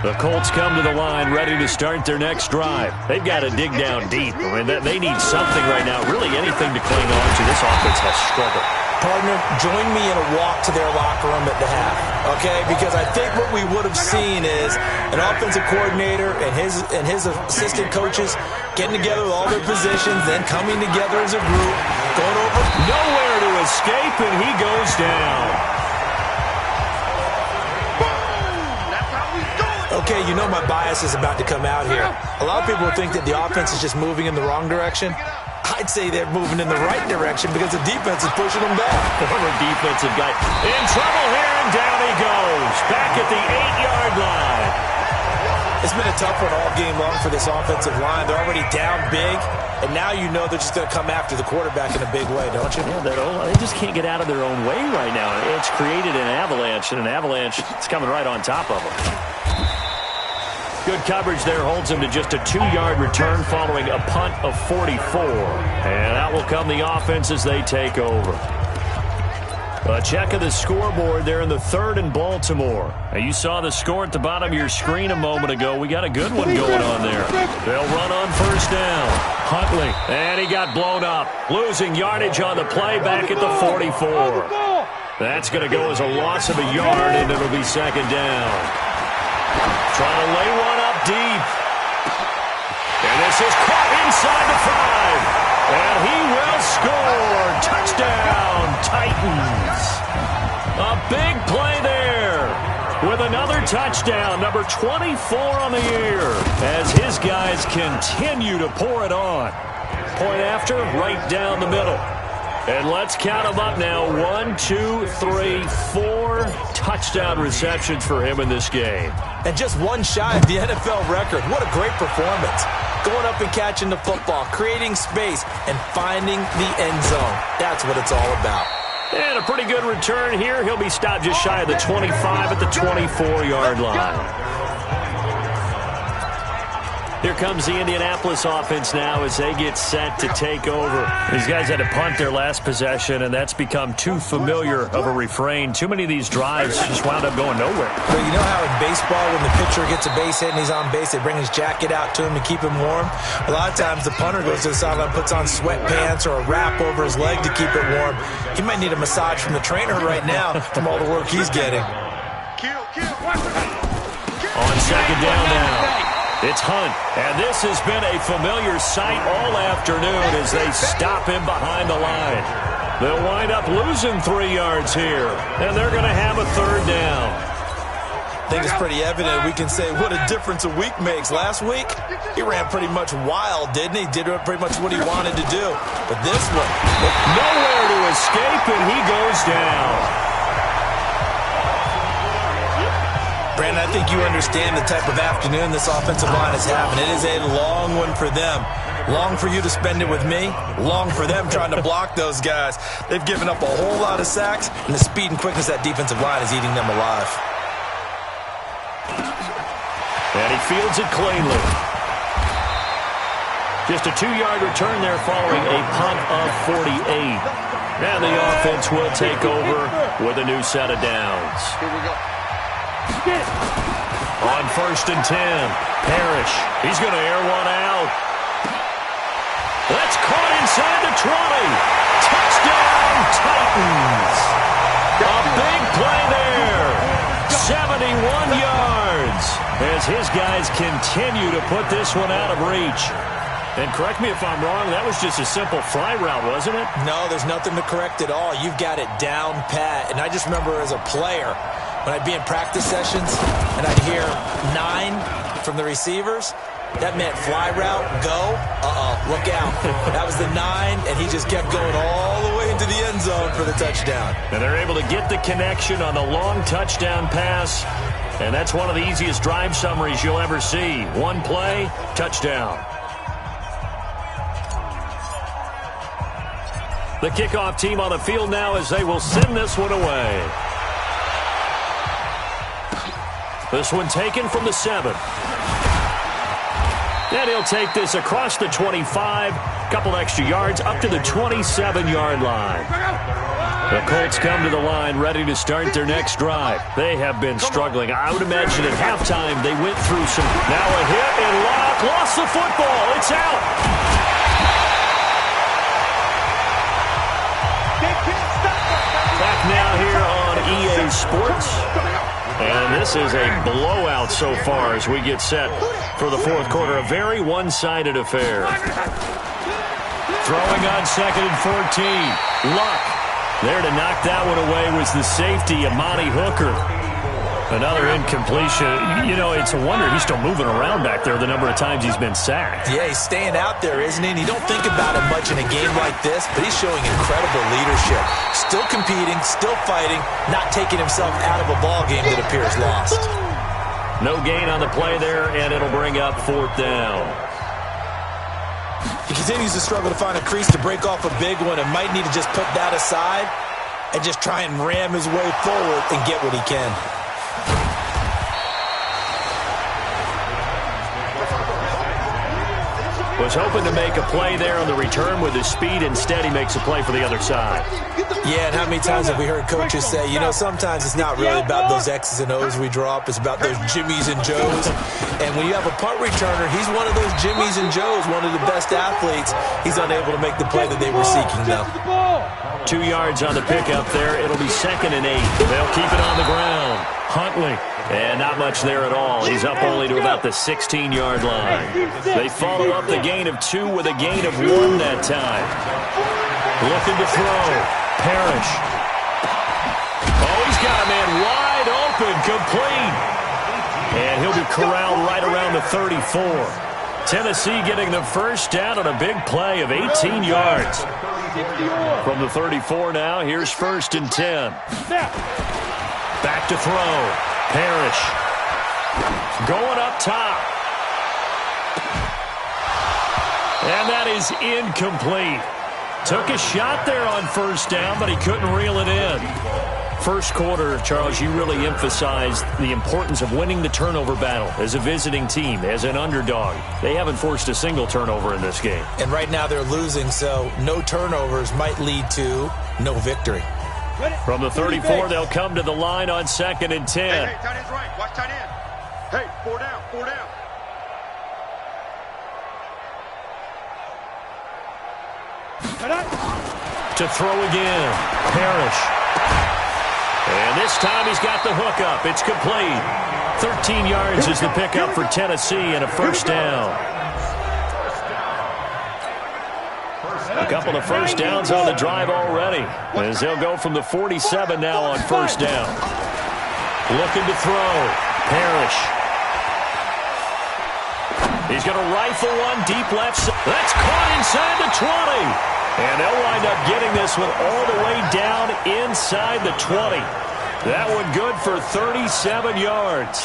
[SPEAKER 5] The Colts come to the line ready to start their next drive. They've got to dig down deep. I mean, they need something right now, really anything to cling on to. This offense has struggled.
[SPEAKER 6] Partner, join me in a walk to their locker room at the half, okay? Because I think what we would have seen is an offensive coordinator and his assistant coaches getting together with all their positions, then coming together as a group, going over.
[SPEAKER 5] Nowhere to escape, and he goes down.
[SPEAKER 6] Okay, you know my bias is about to come out here. A lot of people think that the offense is just moving in the wrong direction. I'd say they're moving in the right direction because the defense is pushing them back.
[SPEAKER 5] Former defensive guy in trouble here, and down he goes. Back at the 8-yard line.
[SPEAKER 6] It's been a tough one all game long for this offensive line. They're already down big, and now you know they're just going to come after the quarterback in a big way, don't you?
[SPEAKER 5] Yeah, they just can't get out of their own way right now. It's created an avalanche, and an avalanche is coming right on top of them. Good coverage there holds him to just a 2-yard return following a punt of 44. And out will come the offense as they take over. A check of the scoreboard there in the 3rd and Baltimore. Now you saw the score at the bottom of your screen a moment ago. We got a good one going on there. They'll run on 1st down. Huntley, and he got blown up. Losing yardage on the play back at the 44. That's going to go as a loss of a yard, and it'll be 2nd down. Trying to lay one up deep. And this is caught inside the 5. And he will score. Touchdown, Titans. A big play there with another touchdown. Number 24 on the year as his guys continue to pour it on. Point after, right down the middle. And let's count them up now. 1, 2, 3, 4 touchdown receptions for him in this game.
[SPEAKER 6] And just one shy of the NFL record. What a great performance. Going up and catching the football, creating space, and finding the end zone. That's what it's all about.
[SPEAKER 5] And a pretty good return here. He'll be stopped just shy of the 25 at the 24-yard line. Here comes the Indianapolis offense now as they get set to take over. These guys had to punt their last possession, and that's become too familiar of a refrain. Too many of these drives just wound up going nowhere.
[SPEAKER 6] But you know how in baseball, when the pitcher gets a base hit and he's on base, they bring his jacket out to him to keep him warm? A lot of times the punter goes to the sideline, puts on sweatpants or a wrap over his leg to keep it warm. He might need a massage from the trainer right now from all the work he's getting.
[SPEAKER 5] On 2nd down now. It's Hunt, and this has been a familiar sight all afternoon as they stop him behind the line. They'll wind up losing 3 yards here, and they're going to have a 3rd down.
[SPEAKER 6] I think it's pretty evident. We can say what a difference a week makes. Last week, he ran pretty much wild, didn't he? Did pretty much what he wanted to do. But this one,
[SPEAKER 5] nowhere to escape, and he goes down.
[SPEAKER 6] Brandon, I think you understand the type of afternoon this offensive line is having. It is a long one for them. Long for you to spend it with me. Long for them trying to block those guys. They've given up a whole lot of sacks, and the speed and quickness of that defensive line is eating them alive.
[SPEAKER 5] And he fields it cleanly. Just a 2-yard return there following a punt of 48. And the offense will take over with a new set of downs.
[SPEAKER 7] Here we go.
[SPEAKER 5] On 1st and 10, Parrish. He's going to air one out. That's caught inside the 20. Touchdown, Titans. A big play there. 71 yards as his guys continue to put this one out of reach. And correct me if I'm wrong, that was just a simple fly route, wasn't it?
[SPEAKER 6] No, there's nothing to correct at all. You've got it down pat. And I just remember as a player, when I'd be in practice sessions and I'd hear 9 from the receivers, That meant fly route, go, look out. That was the 9, and he just kept going all the way into the end zone for the touchdown.
[SPEAKER 5] And they're able to get the connection on the long touchdown pass, and that's one of the easiest drive summaries you'll ever see. One play, touchdown. The kickoff team on the field now as they will send this one away. This one taken from the 7. And he'll take this across the 25, couple extra yards, up to the 27-yard line. The Colts come to the line ready to start their next drive. They have been struggling. I would imagine at halftime they went through some. Now a hit and Locke lost the football. It's out. Back now here on EA Sports. And this is a blowout so far as we get set for the fourth quarter. A very one-sided affair. Throwing on 2nd and 14. Luck. There to knock that one away was the safety, Amani Hooker. Another incompletion. You know, it's a wonder he's still moving around back there the number of times he's been sacked.
[SPEAKER 6] Yeah, he's staying out there, isn't he? And you don't think about it much in a game like this, but he's showing incredible leadership. Still competing, still fighting, not taking himself out of a ball game that appears lost.
[SPEAKER 5] No gain on the play there, and it'll bring up 4th down.
[SPEAKER 6] He continues to struggle to find a crease to break off a big one and might need to just put that aside and just try and ram his way forward and get what he can.
[SPEAKER 5] Was hoping to make a play there on the return with his speed. Instead, he makes a play for the other side.
[SPEAKER 6] Yeah, and how many times have we heard coaches say, you know, sometimes it's not really about those X's and O's we draw up. It's about those Jimmies and Joes. And when you have a punt returner, he's one of those Jimmies and Joes, one of the best athletes. He's unable to make the play that they were seeking, though.
[SPEAKER 5] 2 yards on the pickup there. It'll be 2nd and 8. They'll keep it on the ground. Huntley. And not much there at all. He's up only to about the 16-yard line. They follow up the gain of 2 with a gain of 1 that time. Looking to throw. Parrish. Oh, he's got a man wide open, complete. And he'll be corralled right around the 34. Tennessee getting the first down on a big play of 18 yards. From the 34 now, here's 1st and 10. Back to throw. Parrish. Going up top. And that is incomplete. Took a shot there on 1st down, but he couldn't reel it in. First quarter, Charles, you really emphasized the importance of winning the turnover battle as a visiting team, as an underdog. They haven't forced a single turnover in this game.
[SPEAKER 6] And right now they're losing, so no turnovers might lead to no victory.
[SPEAKER 5] From the 34, they'll come to the line on 2nd and 10.
[SPEAKER 7] Hey, tight end's right. Watch tight end. Hey, 4 down, 4 down.
[SPEAKER 5] To throw again. Parrish. And this time he's got the hook up. It's complete. 13 yards is the pickup for Tennessee and a 1st down. A couple of 1st downs on the drive already, as they'll go from the 47 now on 1st down. Looking to throw. Parrish. He's going to rifle one deep left. That's caught inside the 20. And they'll wind up getting this one all the way down inside the 20. That one good for 37 yards.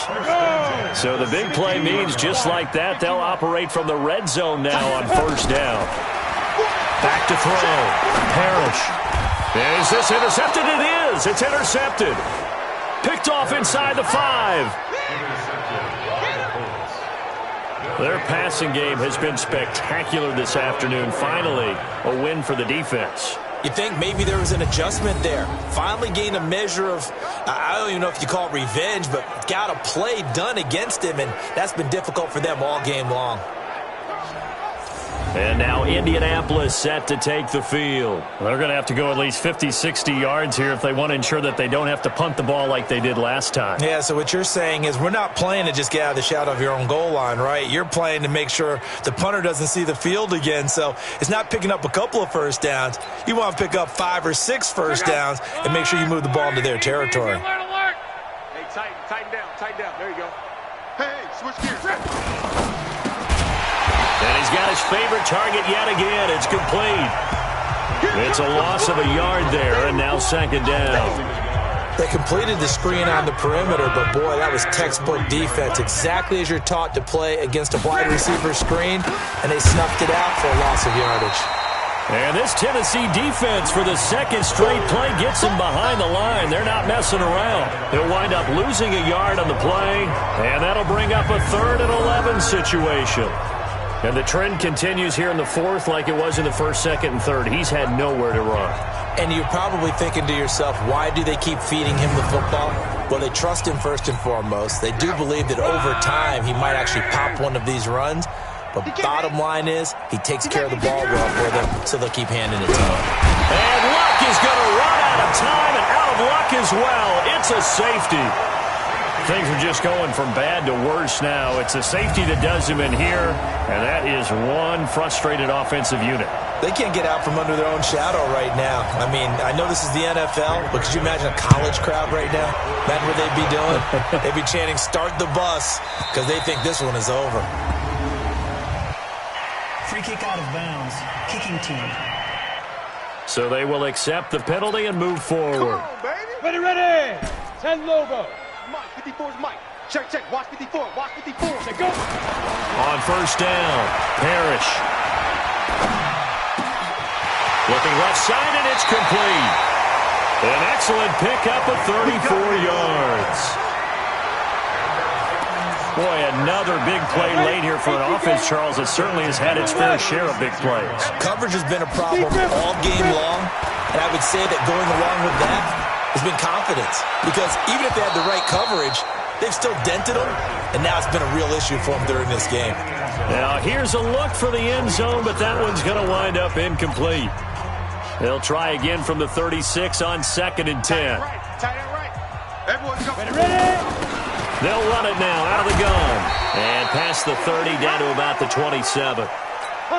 [SPEAKER 5] So the big play means just like that, they'll operate from the red zone now on 1st down. Back to throw. Parrish. Is this intercepted? It is. It's intercepted. Picked off inside the 5. Their passing game has been spectacular this afternoon. Finally, a win for the defense.
[SPEAKER 6] You think maybe there was an adjustment there. Finally gained a measure of, I don't even know if you call it revenge, but got a play done against him, and that's been difficult for them all game long.
[SPEAKER 5] And now Indianapolis set to take the field. They're going to have to go at least 50, 60 yards here if they want to ensure that they don't have to punt the ball like they did last time.
[SPEAKER 6] Yeah, so what you're saying is we're not playing to just get out of the shadow of your own goal line, right? You're playing to make sure the punter doesn't see the field again. So it's not picking up a couple of 1st downs. You want to pick up 5 or 6 1st downs and make sure you move the ball into their territory.
[SPEAKER 7] Hey, tighten down. There you go. Hey, switch gears.
[SPEAKER 5] And he's got his favorite target yet again. It's complete. It's a loss of a yard there, and now second down.
[SPEAKER 6] They completed the screen on the perimeter, but boy, that was textbook defense, exactly as you're taught to play against a wide receiver screen, and they snuffed it out for a loss of yardage.
[SPEAKER 5] And this Tennessee defense for the second straight play gets them behind the line. They're not messing around. They'll wind up losing a yard on the play, and that'll bring up a 3rd and 11 situation. And the trend continues here in the fourth like it was in the first, second, and third. He's had nowhere to run.
[SPEAKER 6] And you're probably thinking to yourself, why do they keep feeding him the football? Well, they trust him first and foremost. They do believe that over time he might actually pop one of these runs. But bottom line is he takes care of the ball well for them, so they'll keep handing it to him.
[SPEAKER 5] And Luck is going to run out of time and out of luck as well. It's a safety. Things are just going from bad to worse now. It's a safety that does him in here, and that is one frustrated offensive unit.
[SPEAKER 6] They can't get out from under their own shadow right now. I mean, I know this is the NFL, but could you imagine a college crowd right now? Imagine what they'd be doing. They'd be chanting, "Start the bus," because they think this one is over.
[SPEAKER 8] Free kick out of bounds. Kicking team.
[SPEAKER 5] So they will accept the penalty and move forward.
[SPEAKER 1] Ready, ready. 10 logo.
[SPEAKER 7] Mike, 54 is Mike. Check, check. Watch 54. Watch 54.
[SPEAKER 1] Say go.
[SPEAKER 5] On first down, Parrish. Looking left side, and it's complete. An excellent pickup of 34 yards. Boy, another big play late here for an offense, Charles, that certainly has had its fair share of big plays.
[SPEAKER 6] Coverage has been a problem all game long, and I would say that going along with that has been confidence. Because even if they had the right coverage, they've still dented them, and now it's been a real issue for them during this game.
[SPEAKER 5] Now, here's a look for the end zone, but that one's going to wind up incomplete. They'll try again from the 36 on 2nd and 10.
[SPEAKER 7] Tight end right. Everyone's coming.
[SPEAKER 1] Ready.
[SPEAKER 5] They'll run it now out of the gun. And past the 30 down to about the 27.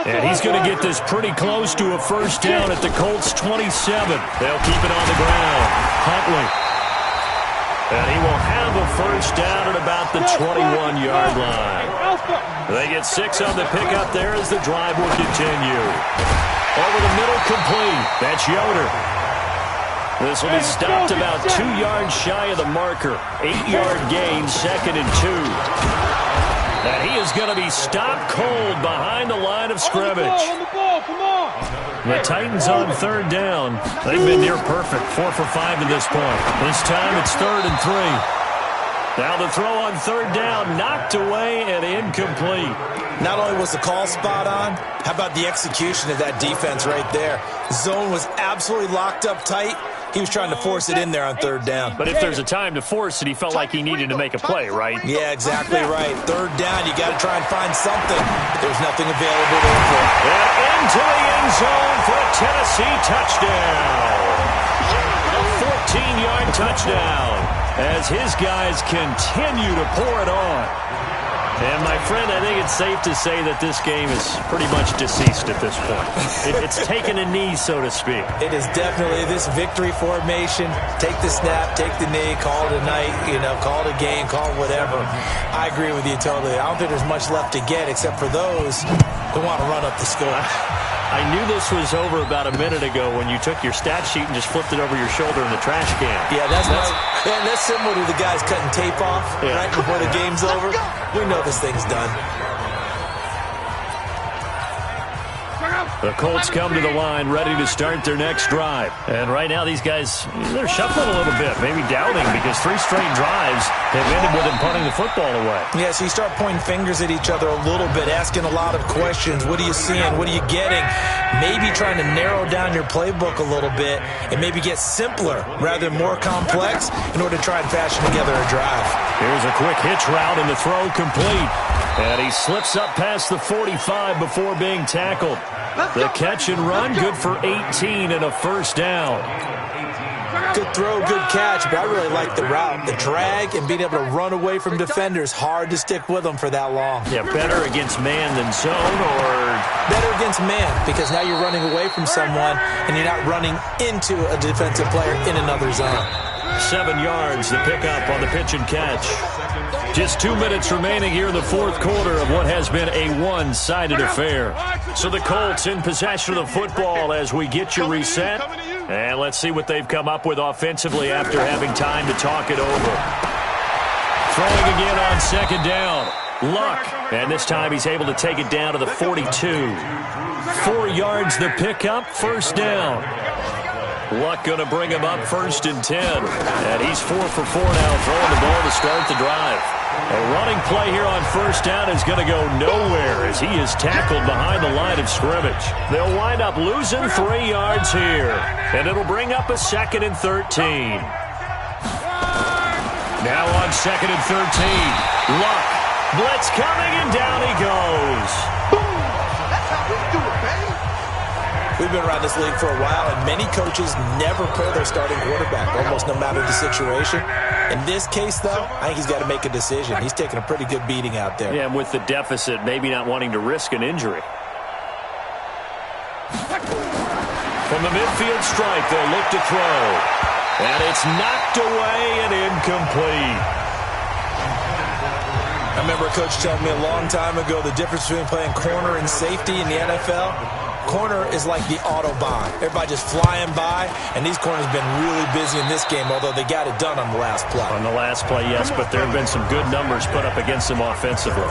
[SPEAKER 5] And he's going to get this pretty close to a first down at the Colts 27. They'll keep it on the ground. Huntley. And he will have a first down at about the 21-yard line. They get 6 on the pickup there as the drive will continue. Over the middle, complete. That's Yoder. This will be stopped about 2 yards shy of the marker. 8-yard gain, 2nd and 2. And he is going to be stopped cold behind the line of scrimmage.
[SPEAKER 1] On the ball, come on.
[SPEAKER 5] The Titans on 3rd down. They've been near perfect, 4 for 5 to this point. This time it's 3rd and 3. Now the throw on 3rd down, knocked away and incomplete.
[SPEAKER 6] Not only was the call spot on, how about the execution of that defense right there? Zone was absolutely locked up tight. He was trying to force it in there on 3rd down.
[SPEAKER 5] But if there's a time to force it, he felt like he needed to make a play, right?
[SPEAKER 6] Yeah, exactly right. 3rd down, you got to try and find something. There's nothing available there for him.
[SPEAKER 5] And into the end zone for a Tennessee touchdown. A 14-yard touchdown as his guys continue to pour it on. And, my friend, I think it's safe to say that this game is pretty much deceased at this point. It's taken a knee, so to speak.
[SPEAKER 6] It is definitely this victory formation. Take the snap, take the knee, call it a night, call it a game, call it whatever. I agree with you totally. I don't think there's much left to get except for those who want to run up the score.
[SPEAKER 5] I knew this was over about a minute ago when you took your stat sheet and just flipped it over your shoulder in the trash can.
[SPEAKER 6] Yeah, that's similar to the guys cutting tape off right before the game's over. We know this thing's done.
[SPEAKER 5] The Colts come to the line ready to start their next drive. And right now these guys, they're shuffling a little bit, maybe doubting because 3 straight drives have ended with them punting the football away.
[SPEAKER 6] Yeah, so you start pointing fingers at each other a little bit, asking a lot of questions. What are you seeing? What are you getting? Maybe trying to narrow down your playbook a little bit and maybe get simpler rather than more complex in order to try and fashion together a drive.
[SPEAKER 5] Here's a quick hitch route and the throw complete. And he slips up past the 45 before being tackled. The catch and run, good for 18 and a first down.
[SPEAKER 6] Good throw, good catch, but I really like the route. The drag and being able to run away from defenders, hard to stick with them for that long.
[SPEAKER 5] Yeah, better against man than zone, or?
[SPEAKER 6] Better against man, because now you're running away from someone and you're not running into a defensive player in another zone.
[SPEAKER 5] 7 yards, the pickup on the pitch and catch. Just 2 minutes remaining here in the fourth quarter of what has been a one-sided affair. So the Colts in possession of the football as we get you reset. And let's see what they've come up with offensively after having time to talk it over. Throwing again on second down. Luck. And this time he's able to take it down to the 42. 4 yards the pickup, first down. Luck going to bring him up first and 10. And he's 4 for 4 now, throwing the ball to start the drive. A running play here on first down is going to go nowhere as he is tackled behind the line of scrimmage. They'll wind up losing 3 yards here. And it'll bring up a 2nd and 13. Now on 2nd and 13. Luck. Blitz coming, and down he goes.
[SPEAKER 7] That's how we do it, baby.
[SPEAKER 6] We've been around this league for a while, and many coaches never play their starting quarterback, almost no matter the situation. In this case, though, I think he's got to make a decision. He's taking a pretty good beating out there.
[SPEAKER 5] Yeah, and with the deficit, maybe not wanting to risk an injury. From the midfield stripe, they'll look to throw. And it's knocked away and incomplete.
[SPEAKER 6] I remember a coach telling me a long time ago the difference between playing corner and safety in the NFL. Corner is like the Autobahn. Everybody just flying by, and these corners have been really busy in this game, although they got it done on the last play.
[SPEAKER 5] On the last play, yes, but there have been some good numbers put up against them offensively.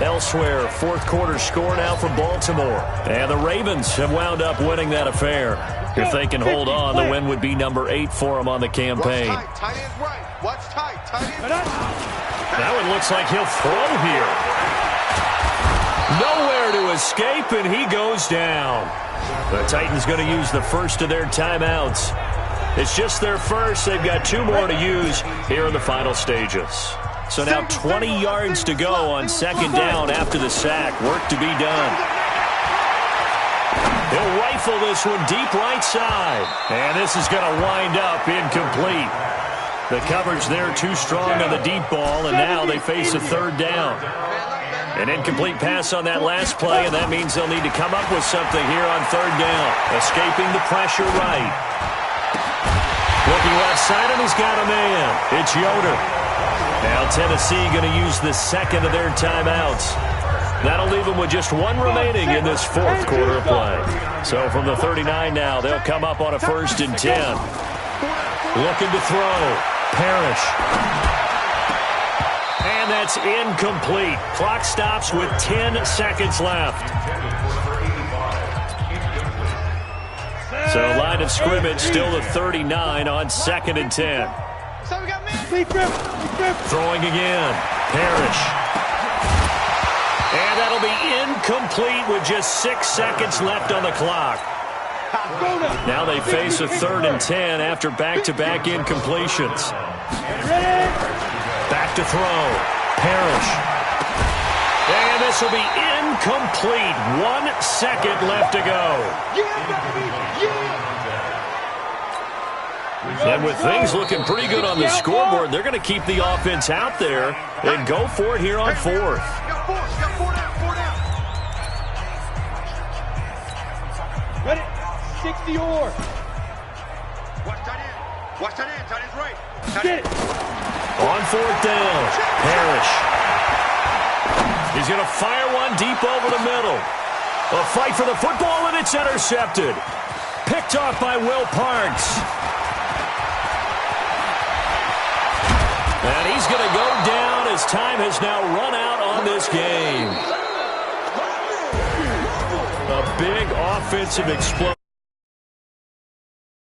[SPEAKER 5] Elsewhere, fourth quarter score now for Baltimore. And the Ravens have wound up winning that affair. If they can hold on, the win would be number 8 for them on the campaign.
[SPEAKER 7] Watch tight. Tight end's right. Watch tight. Tight end's right.
[SPEAKER 5] Now it looks like he'll throw here. Nowhere to escape, and he goes down. The Titans going to use the first of their timeouts. It's just their first. They've got 2 more to use here in the final stages. So now 20 yards to go on second down after the sack. Work to be done. He'll rifle this one deep right side. And this is going to wind up incomplete. The coverage there too strong on the deep ball, and now they face a third down. An incomplete pass on that last play, and that means they'll need to come up with something here on third down. Escaping the pressure right. Looking left side, and he's got a man. It's Yoder. Now Tennessee going to use the second of their timeouts. That'll leave them with just 1 remaining in this fourth quarter of play. So from the 39 now, they'll come up on a 1st and 10. Looking to throw. Parrish. And that's incomplete. Clock stops with 10 seconds left. So line of scrimmage still the 39 on 2nd and 10. Throwing again. Parrish. And that'll be incomplete with just 6 seconds left on the clock. Now they face a 3rd and 10 after back-to-back incompletions. Back to throw. Parrish. And this will be incomplete. 1 second left to go. And with things looking pretty good on the scoreboard, they're going to keep the offense out there and go for it here on 4th.
[SPEAKER 1] Ready? 60 or.
[SPEAKER 7] Watch tight end. Watch tight end. Tight end's right.
[SPEAKER 1] Get it.
[SPEAKER 5] On 4th down. Parrish. He's going to fire one deep over the middle. A fight for the football, and it's intercepted. Picked off by Will Parks. And he's going to go down as time has now run out on this game. A big offensive explosion.